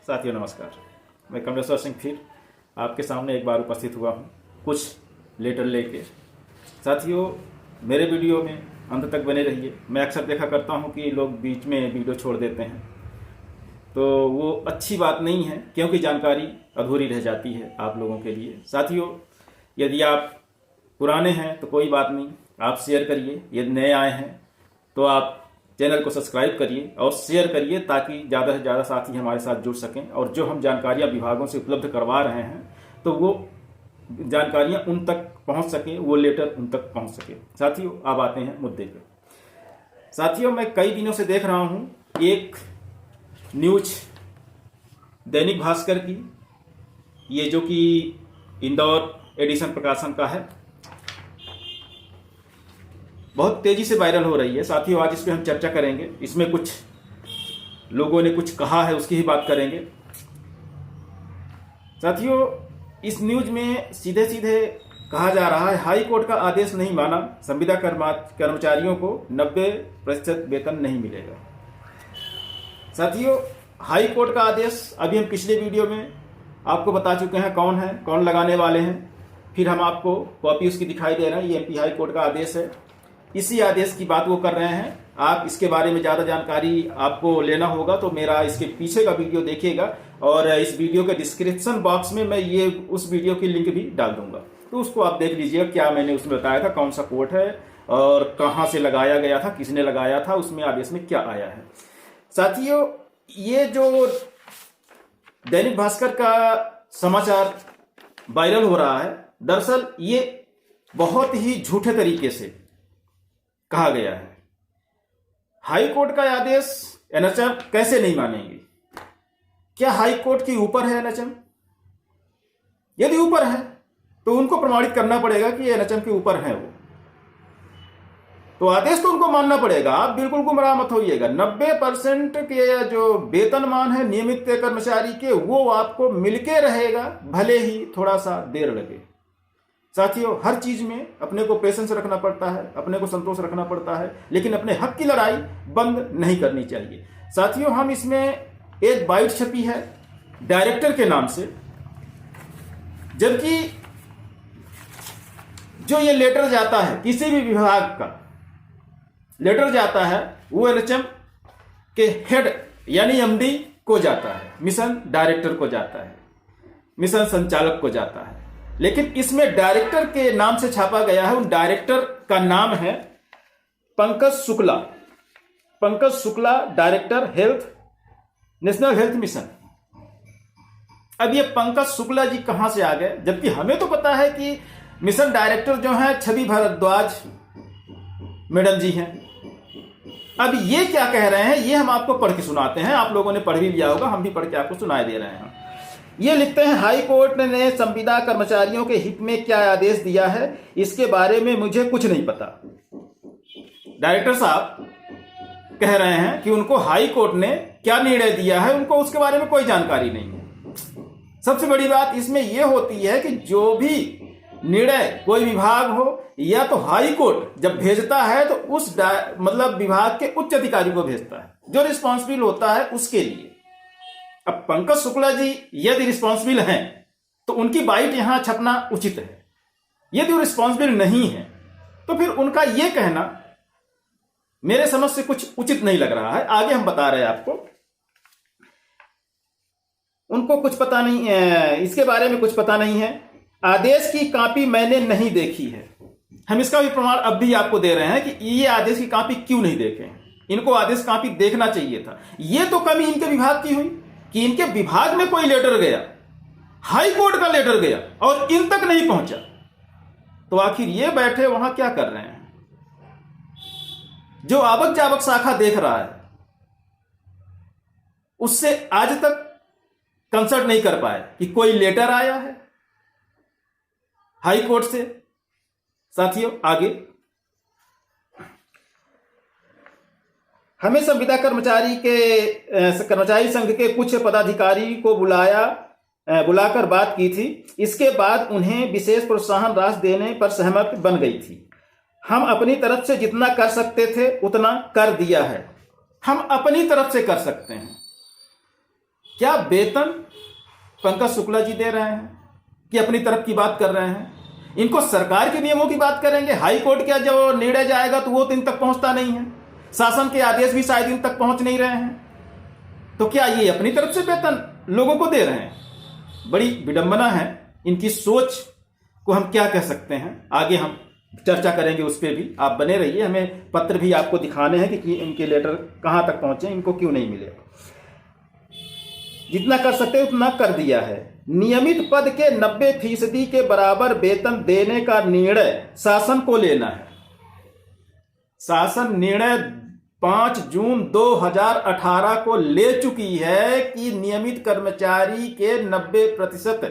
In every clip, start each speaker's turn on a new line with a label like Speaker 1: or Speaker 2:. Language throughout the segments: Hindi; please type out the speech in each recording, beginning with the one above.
Speaker 1: साथियों नमस्कार। मैं कमलेश्वर सिंह फिर आपके सामने एक बार उपस्थित हुआ हूँ कुछ लेटर लेके। साथियों मेरे वीडियो में अंत तक बने रहिए। मैं अक्सर देखा करता हूँ कि लोग बीच में वीडियो छोड़ देते हैं, तो वो अच्छी बात नहीं है क्योंकि जानकारी अधूरी रह जाती है आप लोगों के लिए। साथियों यदि आप पुराने हैं तो कोई बात नहीं, आप शेयर करिए। यदि नए आए हैं तो आप चैनल को सब्सक्राइब करिए और शेयर करिए ताकि ज़्यादा से ज़्यादा साथी हमारे साथ जुड़ सकें और जो हम जानकारियाँ विभागों से उपलब्ध करवा रहे हैं तो वो जानकारियाँ उन तक पहुंच सके, वो लेटर उन तक पहुंच सके। साथियों अब आते हैं मुद्दे पे। साथियों मैं कई दिनों से देख रहा हूं एक न्यूज दैनिक भास्कर की, ये जो कि इंदौर एडिशन प्रकाशन का है, बहुत तेजी से वायरल हो रही है। साथियों आज इस पे हम चर्चा करेंगे। इसमें कुछ लोगों ने कुछ कहा है उसकी ही बात करेंगे। साथियों इस न्यूज में सीधे सीधे कहा जा रहा है हाई कोर्ट का आदेश नहीं माना, संविदा कर्मचारियों को 90% वेतन नहीं मिलेगा। साथियों हाई कोर्ट का आदेश अभी हम पिछले वीडियो में आपको बता चुके हैं कौन है, कौन लगाने वाले हैं। फिर हम आपको कॉपी उसकी दिखाई दे रहा है, ये एमपी हाई कोर्ट का आदेश है। इसी आदेश की बात वो कर रहे हैं। आप इसके बारे में ज़्यादा जानकारी आपको लेना होगा तो मेरा इसके पीछे का वीडियो देखिएगा और इस वीडियो के डिस्क्रिप्शन बॉक्स में मैं ये उस वीडियो की लिंक भी डाल दूंगा, तो उसको आप देख लीजिएगा क्या मैंने उसमें बताया था, कौन सा कोर्ट है और कहाँ से लगाया गया था, किसने लगाया था, उसमें आदेश में क्या आया है। साथियों ये जो दैनिक भास्कर का समाचार वायरल हो रहा है, दरअसल ये बहुत ही झूठे तरीके से कहा गया है। हाई कोर्ट का आदेश एनएचएम कैसे नहीं मानेंगे? क्या हाई कोर्ट के ऊपर है एनएचएम? यदि ऊपर है तो उनको प्रमाणित करना पड़ेगा कि एनएचएम के ऊपर है वो, तो आदेश तो उनको मानना पड़ेगा। आप बिल्कुल गुमराह मत होइएगा। 90% के जो वेतनमान है नियमित कर्मचारी के, वो आपको मिलके रहेगा, भले ही थोड़ा सा देर लगे। साथियों हर चीज में अपने को पेशेंस रखना पड़ता है, अपने को संतोष रखना पड़ता है, लेकिन अपने हक की लड़ाई बंद नहीं करनी चाहिए। साथियों हम इसमें एक बाइट छपी है डायरेक्टर के नाम से, जबकि जो ये लेटर जाता है किसी भी विभाग का लेटर जाता है वो एनएचएम के हेड यानी एमडी को जाता है, मिशन डायरेक्टर को जाता है, मिशन संचालक को जाता है। लेकिन इसमें डायरेक्टर के नाम से छापा गया है। उन डायरेक्टर का नाम है Pankaj Shukla. Pankaj Shukla director health, national health mission. अब ये पंकज शुक्ला जी कहां से आ गए, जबकि हमें तो पता है कि मिशन डायरेक्टर जो है छवि भारद्वाज मैडम जी हैं। अब ये क्या कह रहे हैं ये हम आपको पढ़ के सुनाते हैं। आप लोगों ने पढ़ भी लिया होगा, हम भी पढ़ के आपको सुनाए दे रहे हैं। ये लिखते हैं हाई कोर्ट ने संविदा कर्मचारियों के हित में क्या आदेश दिया है इसके बारे में मुझे कुछ नहीं पता। डायरेक्टर साहब कह रहे हैं कि उनको हाई कोर्ट ने क्या निर्णय दिया है उनको उसके बारे में कोई जानकारी नहीं है। सबसे बड़ी बात इसमें यह होती है कि जो भी निर्णय कोई विभाग हो या तो हाई कोर्ट जब भेजता है तो उस मतलब विभाग के उच्च अधिकारी को भेजता है, जो रिस्पॉन्सिबल होता है उसके लिए। अब पंकज शुक्ला जी यदि रिस्पॉन्सिबल हैं तो उनकी बाइट यहां छपना उचित है। यदि वो रिस्पॉन्सिबल नहीं है तो फिर उनका यह कहना मेरे समझ से कुछ उचित नहीं लग रहा है। आगे हम बता रहे हैं आपको। उनको कुछ पता नहीं है, इसके बारे में कुछ पता नहीं है। आदेश की कॉपी मैंने नहीं देखी है। हम इसका भी प्रमाण अब भी आपको दे रहे हैं कि ये आदेश की कॉपी क्यों नहीं देखे। इनको आदेश कॉपी देखना चाहिए था। ये तो कमी इनके विभाग की हुई कि इनके विभाग में कोई लेटर गया, हाई कोर्ट का लेटर गया और इन तक नहीं पहुंचा, तो आखिर ये बैठे वहां क्या कर रहे हैं? जो आवक जावक शाखा देख रहा है उससे आज तक कंसल्ट नहीं कर पाए कि कोई लेटर आया है हाई कोर्ट से। साथियों आगे हमें संविदा कर्मचारी संघ के कुछ पदाधिकारी को बुलाकर बात की थी। इसके बाद उन्हें विशेष प्रोत्साहन राशि देने पर सहमत बन गई थी। हम अपनी तरफ से जितना कर सकते थे उतना कर दिया है। हम अपनी तरफ से कर सकते हैं। क्या वेतन पंकज शुक्ला जी दे रहे हैं कि अपनी तरफ की बात कर रहे हैं? इनको सरकार के नियमों की बात करेंगे। हाई कोर्ट का जो निर्णय जाएगा तो वो तो इन तक पहुंचता नहीं है, शासन के आदेश भी शायद इन तक पहुंच नहीं रहे हैं। तो क्या ये अपनी तरफ से वेतन लोगों को दे रहे हैं? बड़ी विडंबना है। इनकी सोच को हम क्या कह सकते हैं, आगे हम चर्चा करेंगे उस पर भी। आप बने रहिए, हमें पत्र भी आपको दिखाने हैं कि इनके लेटर कहां तक पहुंचे, इनको क्यों नहीं मिले। जितना कर सकते उतना कर दिया है। नियमित पद के 90% के बराबर वेतन देने का निर्णय शासन को लेना है। शासन निर्णय 5 जून 2018 को ले चुकी है कि नियमित कर्मचारी के 90%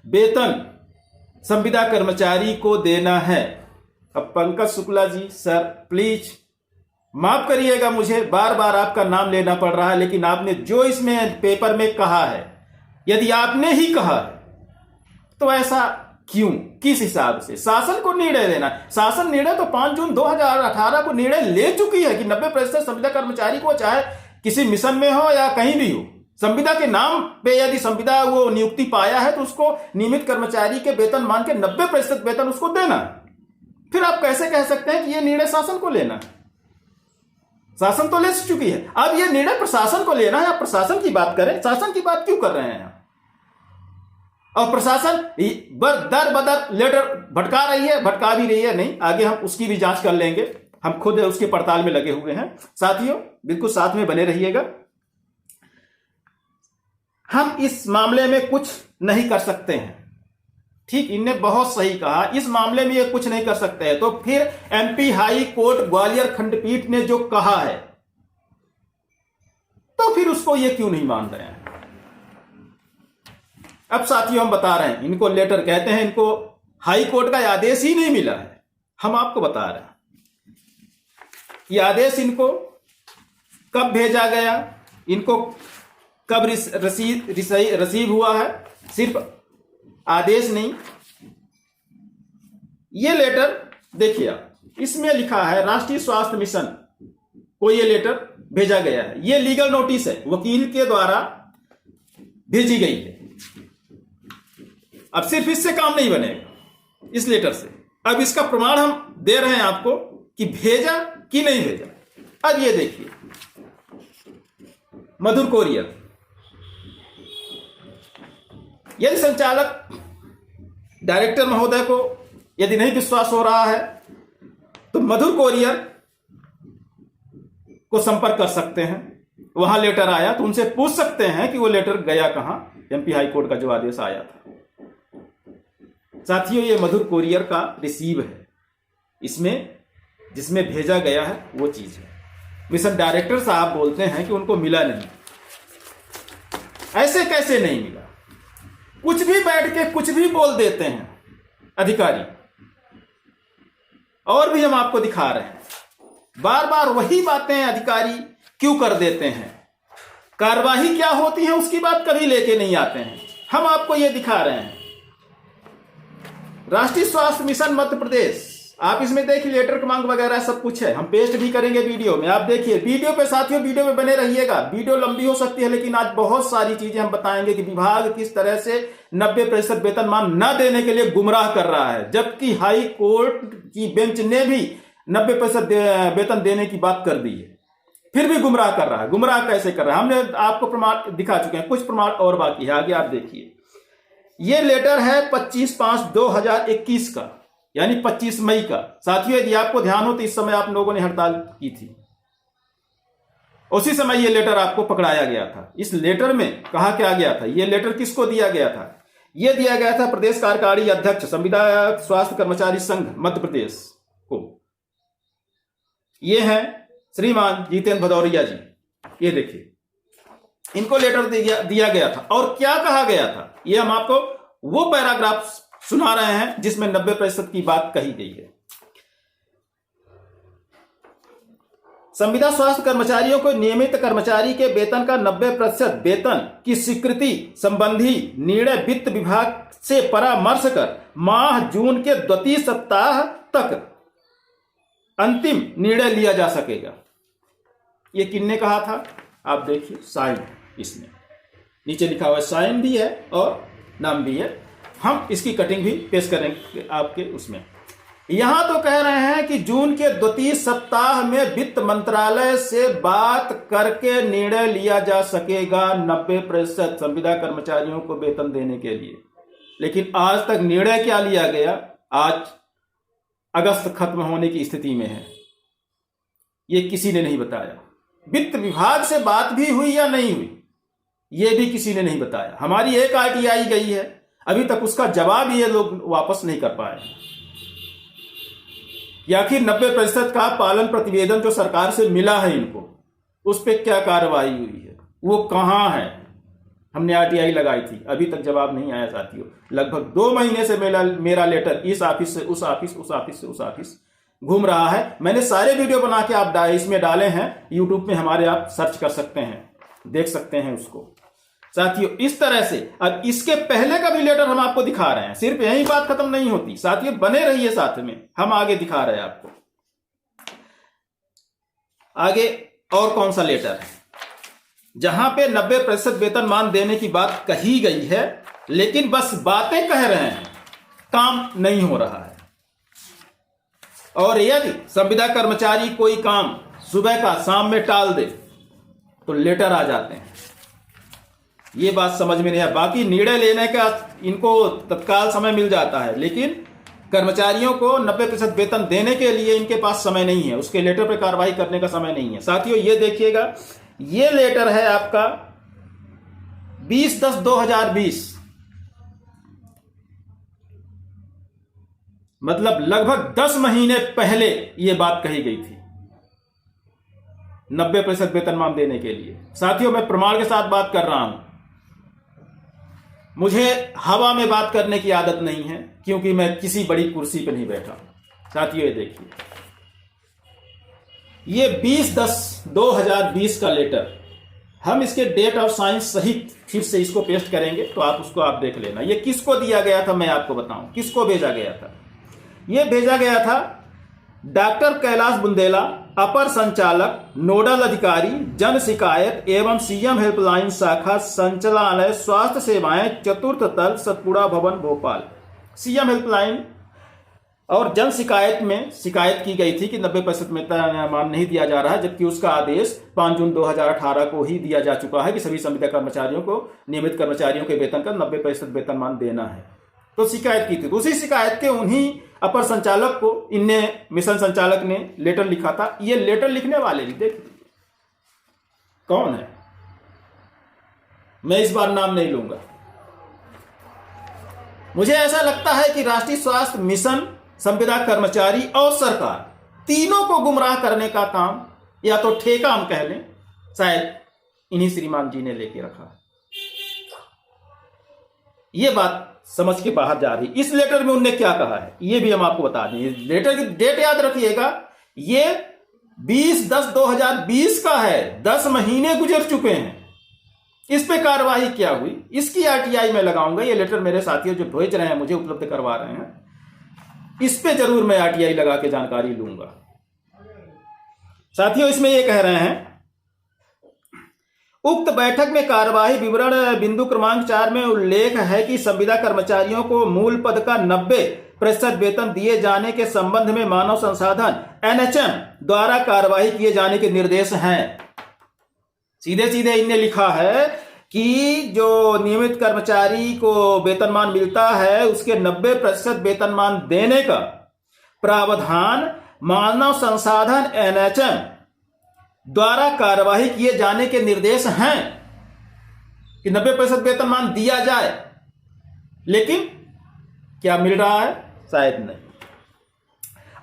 Speaker 1: वेतन संविदा कर्मचारी को देना है। अब पंकज शुक्ला जी, सर प्लीज माफ करिएगा, मुझे बार बार आपका नाम लेना पड़ रहा है, लेकिन आपने जो इसमें पेपर में कहा है, यदि आपने ही कहा है तो ऐसा क्यों, किस हिसाब से? शासन को निर्णय लेना, शासन निर्णय तो 5 जून 2018 को निर्णय ले चुकी है कि 90% संविदा कर्मचारी को, चाहे किसी मिशन में हो या कहीं भी हो, संविदा के नाम पे यदि संविदा वो नियुक्ति पाया है तो उसको नियमित कर्मचारी के वेतन मान के 90% वेतन उसको देना। फिर आप कैसे कह सकते हैं कि यह निर्णय शासन को लेना है? शासन तो ले चुकी है, अब यह निर्णय प्रशासन को लेना है। आप प्रशासन की बात करें, शासन की बात क्यों कर रहे हैं? और प्रशासन दर बदर लेटर भटका रही है, भटका भी रही है नहीं, आगे हम उसकी भी जांच कर लेंगे। हम खुद उसकी पड़ताल में लगे हुए हैं। साथियों बिल्कुल साथ में बने रहिएगा। हम इस मामले में कुछ नहीं कर सकते हैं, ठीक, इनने बहुत सही कहा, इस मामले में ये कुछ नहीं कर सकते हैं। तो फिर एमपी हाई कोर्ट ग्वालियर खंडपीठ ने जो कहा है, तो फिर उसको ये क्यों नहीं मान रहे हैं? अब साथियों हम बता रहे हैं, इनको लेटर कहते हैं, इनको हाई कोर्ट का आदेश ही नहीं मिला है। हम आपको बता रहे हैं ये आदेश इनको कब भेजा गया, इनको कब रिसीव हुआ है, सिर्फ आदेश नहीं। ये लेटर देखिए आप, इसमें लिखा है राष्ट्रीय स्वास्थ्य मिशन को ये लेटर भेजा गया है। ये लीगल नोटिस है, वकील के द्वारा भेजी गई है। अब सिर्फ इससे काम नहीं बनेगा, इस लेटर से। अब इसका प्रमाण हम दे रहे हैं आपको कि भेजा कि नहीं भेजा। अब ये देखिए, मधुर कोरियर, यदि संचालक डायरेक्टर महोदय को यदि नहीं विश्वास हो रहा है तो मधुर कोरियर को संपर्क कर सकते हैं। वहां लेटर आया तो उनसे पूछ सकते हैं कि वो लेटर गया कहां, एमपी हाई कोर्ट का जो आदेश आया था। साथियों ये मधुर कोरियर का रिसीव है, इसमें जिसमें भेजा गया है वो चीज है। मिशन डायरेक्टर साहब बोलते हैं कि उनको मिला नहीं। ऐसे कैसे नहीं मिला? कुछ भी बैठ के कुछ भी बोल देते हैं अधिकारी। और भी हम आपको दिखा रहे हैं, बार बार वही बातें अधिकारी क्यों कर देते हैं? कार्यवाही क्या होती है उसकी बात कभी लेके नहीं आते हैं। हम आपको यह दिखा रहे हैं, राष्ट्रीय स्वास्थ्य मिशन मध्य प्रदेश, आप इसमें देखिए लेटर क्रमांक वगैरह सब कुछ है। हम पेस्ट भी करेंगे वीडियो में, आप देखिए वीडियो पे। साथियों वीडियो में बने रहिएगा, वीडियो लंबी हो सकती है लेकिन आज बहुत सारी चीजें हम बताएंगे कि विभाग किस तरह से 90% वेतनमान न देने के लिए गुमराह कर रहा है, जबकि हाई कोर्ट की बेंच ने भी 90% वेतन देने की बात कर दी है, फिर भी गुमराह कर रहा है। गुमराह कैसे कर रहा है हमने आपको प्रमाण दिखा चुके हैं, कुछ प्रमाण और बाकी है, आगे आप देखिए। यह लेटर है 25/5/2021 का, यानी 25 मई का। साथियों यदि आपको ध्यान हो तो इस समय आप लोगों ने हड़ताल की थी, उसी समय यह लेटर आपको पकड़ाया गया था। इस लेटर में कहा क्या गया था? यह लेटर किसको दिया गया था? यह दिया गया था प्रदेश कार्यकारी अध्यक्ष संविदा स्वास्थ्य कर्मचारी संघ मध्य प्रदेश को। ये हैं श्रीमान जितेंद्र भदौरिया जी, ये देखिए इनको लेटर दिया गया था। और क्या कहा गया था, यह हम आपको वो पैराग्राफ सुना रहे हैं जिसमें 90% की बात कही गई है। संविदा स्वास्थ्य कर्मचारियों को नियमित कर्मचारी के वेतन का 90% वेतन की स्वीकृति संबंधी निर्णय वित्त विभाग से परामर्श कर माह जून के द्वितीय सप्ताह तक अंतिम निर्णय लिया जा सकेगा। यह किसने कहा था? आप देखिए साइन इसमें, नीचे लिखा हुआ है, साइन भी है और नाम भी है। हम इसकी कटिंग भी पेश करेंगे आपके उसमें। यहां तो कह रहे हैं कि जून के द्वितीय सप्ताह में वित्त मंत्रालय से बात करके निर्णय लिया जा सकेगा 90% संविदा कर्मचारियों को वेतन देने के लिए। लेकिन आज तक निर्णय क्या लिया गया? आज अगस्त खत्म होने की स्थिति में है, ये किसी ने नहीं बताया। वित्त विभाग से बात भी हुई या नहीं हुई, ये भी किसी ने नहीं बताया। हमारी एक आरटीआई गई है, अभी तक उसका जवाब ये लोग वापस नहीं कर पाए कि आखिर 90% का पालन प्रतिवेदन जो सरकार से मिला है इनको, उस पर क्या कार्रवाई हुई है, वो कहां है। हमने आरटीआई लगाई थी, अभी तक जवाब नहीं आया साथियों। लगभग 2 महीने से मेरा लेटर इस ऑफिस से उस ऑफिस, उस ऑफिस से उस ऑफिस घूम रहा है। मैंने सारे वीडियो बना के आप इसमें डाले हैं, यूट्यूब में हमारे आप सर्च कर सकते हैं, देख सकते हैं उसको साथियों। इस तरह से अब इसके पहले का भी लेटर हम आपको दिखा रहे हैं। सिर्फ यही बात खत्म नहीं होती साथियों, बने रहिए साथ में, हम आगे दिखा रहे हैं आपको। आगे और कौन सा लेटर है जहां पे 90% वेतनमान देने की बात कही गई है, लेकिन बस बातें कह रहे हैं, काम नहीं हो रहा है। और यदि संविदा कर्मचारी कोई काम सुबह का शाम में टाल दे तो लेटर आ जाते हैं। ये बात समझ में नहीं है। बाकी निर्णय लेने का इनको तत्काल समय मिल जाता है, लेकिन कर्मचारियों को 90% वेतन देने के लिए इनके पास समय नहीं है, उसके लेटर पर कार्रवाई करने का समय नहीं है। साथियों ये देखिएगा, ये लेटर है आपका 20/10/2020, मतलब लगभग 10 महीने पहले ये बात कही गई थी 90% वेतनमान देने के लिए। साथियों मैं प्रमाण के साथ बात कर रहा हूं, मुझे हवा में बात करने की आदत नहीं है, क्योंकि मैं किसी बड़ी कुर्सी पर नहीं बैठा। साथियों ये देखिए, ये 20/10/2020 का लेटर, हम इसके डेट ऑफ साइन सहित फिर से इसको पेस्ट करेंगे, तो आप उसको आप देख लेना। ये किसको दिया गया था मैं आपको बताऊं, किसको भेजा गया था। ये भेजा गया था डॉक्टर कैलाश बुंदेला, अपर संचालक नोडल अधिकारी जन शिकायत एवं सीएम हेल्पलाइन शाखा संचालनालय स्वास्थ्य सेवाएं, चतुर्थ तल, सतपुड़ा भवन, भोपाल। सीएम हेल्पलाइन और जन शिकायत में शिकायत की गई थी कि 90% वेतनमान नहीं दिया जा रहा है, जबकि उसका आदेश 5 जून 2018 को ही दिया जा चुका है कि सभी संविदा कर्मचारियों को नियमित कर्मचारियों के वेतन का 90% वेतनमान देना है। तो शिकायत की थी, तो उसी शिकायत के उन्हीं अपर संचालक को इनने मिशन संचालक ने लेटर लिखा था। ये लेटर लिखने वाले भी देखिए कौन है, मैं इस बार नाम नहीं लूंगा। मुझे ऐसा लगता है कि राष्ट्रीय स्वास्थ्य मिशन, संविदा कर्मचारी और सरकार तीनों को गुमराह करने का काम, या तो ठेका हम कह लें, शायद इन्हीं श्रीमान जी ने लेके रखा। ये बात समझ के बाहर जा रही। इस लेटर में उन्होंने क्या कहा है ये भी हम आपको बता दें। लेटर की डेट याद रखिएगा, ये 20/10/2020 का है। 10 महीने गुजर चुके हैं, इस पे कार्रवाई क्या हुई, इसकी आरटीआई में लगाऊंगा। ये लेटर मेरे साथियों जो भेज रहे हैं, मुझे उपलब्ध करवा रहे हैं, इस पे जरूर मैं आरटीआई लगा के जानकारी लूंगा। साथियों इसमें ये कह रहे हैं, उक्त बैठक में कार्यवाही विवरण बिंदु क्रमांक 4 में उल्लेख है कि संविदा कर्मचारियों को मूल पद का 90% वेतन दिए जाने के संबंध में मानव संसाधन एनएचएम द्वारा कार्यवाही किए जाने के निर्देश हैं। सीधे सीधे इनने लिखा है कि जो नियमित कर्मचारी को वेतनमान मिलता है उसके 90% वेतनमान देने का प्रावधान मानव संसाधन एनएचएम द्वारा कार्यवाही किए जाने के निर्देश हैं कि 90% वेतनमान दिया जाए, लेकिन क्या मिल रहा है, शायद नहीं।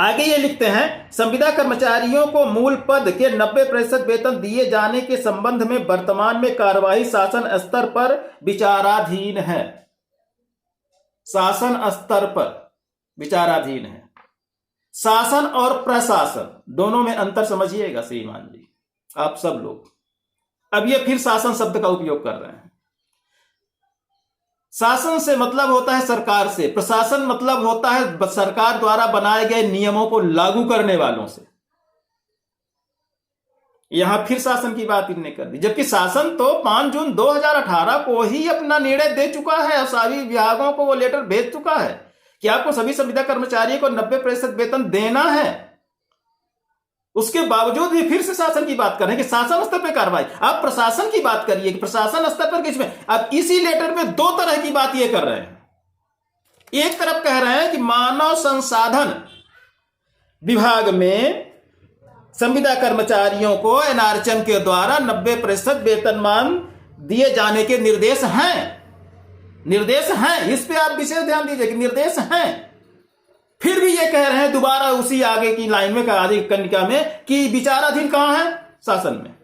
Speaker 1: आगे ये लिखते हैं, संविदा कर्मचारियों को मूल पद के 90% वेतन दिए जाने के संबंध में वर्तमान में कार्यवाही शासन स्तर पर विचाराधीन है। शासन स्तर पर विचाराधीन है। शासन और प्रशासन दोनों में अंतर समझिएगा श्रीमान जी, आप सब लोग। अब ये फिर शासन शब्द का उपयोग कर रहे हैं। शासन से मतलब होता है सरकार से, प्रशासन मतलब होता है सरकार द्वारा बनाए गए नियमों को लागू करने वालों से। यहां फिर शासन की बात इनने कर दी, जबकि शासन तो 5 जून 2018 को ही अपना निर्णय दे चुका है और सभी विभागों को वो लेटर भेज चुका है कि आपको सभी संविदा कर्मचारियों को 90% वेतन देना है। उसके बावजूद भी फिर से शासन की बात कर रहे हैं कि शासन स्तर पर कार्रवाई। आप प्रशासन की बात करिए कि प्रशासन स्तर पर किस में, अब इसी लेटर में दो तरह की बात ये कर रहे हैं। एक तरफ कह रहे हैं कि मानव संसाधन विभाग में संविदा कर्मचारियों को एनआरएचएम के द्वारा 90% वेतनमान दिए जाने के निर्देश हैं। इस पे आप विशेष ध्यान दीजिए कि निर्देश हैं। फिर भी ये कह रहे हैं दोबारा उसी आगे की लाइन में, आगे कनिका में, कि विचाराधीन कहां है? शासन में।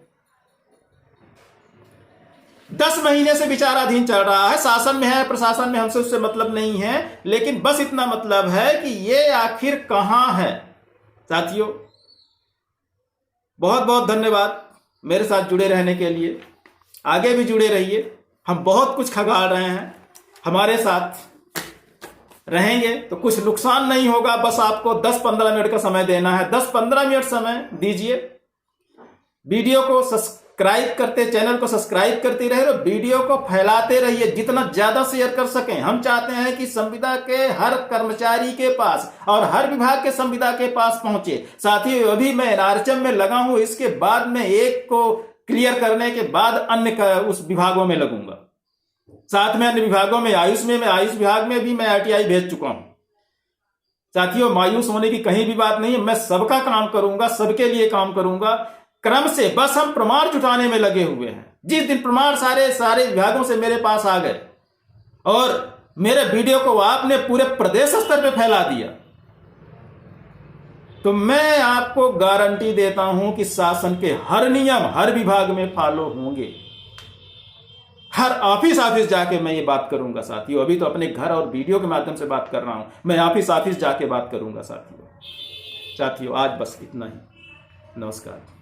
Speaker 1: 10 महीने से विचाराधीन चल रहा है, शासन में है, प्रशासन में, हमसे उससे मतलब नहीं है, लेकिन बस इतना मतलब है कि ये आखिर कहां है। साथियों, बहुत बहुत धन्यवाद मेरे साथ जुड़े रहने के लिए। आगे भी जुड़े रहिए, हम बहुत कुछ खगाल रहे हैं, हमारे साथ रहेंगे तो कुछ नुकसान नहीं होगा। बस आपको 10-15 मिनट का समय देना है, 10-15 मिनट समय दीजिए। वीडियो को सब्सक्राइब करते, चैनल को सब्सक्राइब करते रहे और वीडियो को फैलाते रहिए, जितना ज्यादा शेयर कर सकें। हम चाहते हैं कि संविदा के हर कर्मचारी के पास और हर विभाग के संविदा के पास पहुंचे। साथियों, अभी मैं एनआरएचएम में लगा हूं, इसके बाद में एक को क्लियर करने के बाद अन्य उस विभागों में लगूंगा। साथ में अन्य विभागों में, आयुष विभाग में भी मैं आरटीआई भेज चुका हूं। साथियों, मायूस होने की कहीं भी बात नहीं है। मैं सबका काम करूंगा, सबके लिए काम करूंगा क्रम से। बस हम प्रमाण जुटाने में लगे हुए हैं। जिस दिन प्रमाण सारे विभागों से मेरे पास आ गए और मेरे वीडियो को आपने पूरे प्रदेश स्तर पे फैला दिया, तो मैं आपको गारंटी देता हूं कि शासन के हर नियम हर विभाग में फॉलो होंगे। हर ऑफिस जाके मैं ये बात करूंगा साथियों। अभी तो अपने घर और वीडियो के माध्यम से बात कर रहा हूं, मैं ऑफिस जाके बात करूंगा साथियों। आज बस इतना ही। नमस्कार।